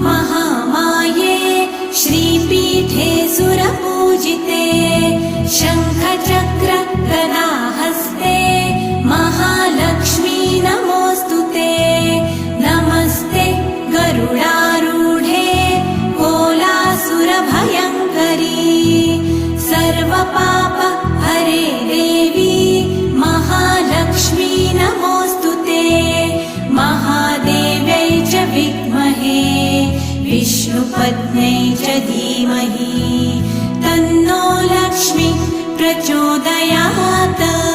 महामाये श्रीपीठे सुरपूजिते शङ्खचक्र गदाहस्ते महालक्ष्मी नमोऽस्तुते नमस्ते गरुडारूढे कोलासुरभयङ्करी सर्वपाप हरे देवी महालक्ष्मी नमोऽस्तुते महादेव्यै च विद्महे विष्णुपत्न्यै च धीमहि तन्नो लक्ष्मी प्रचोदयात्।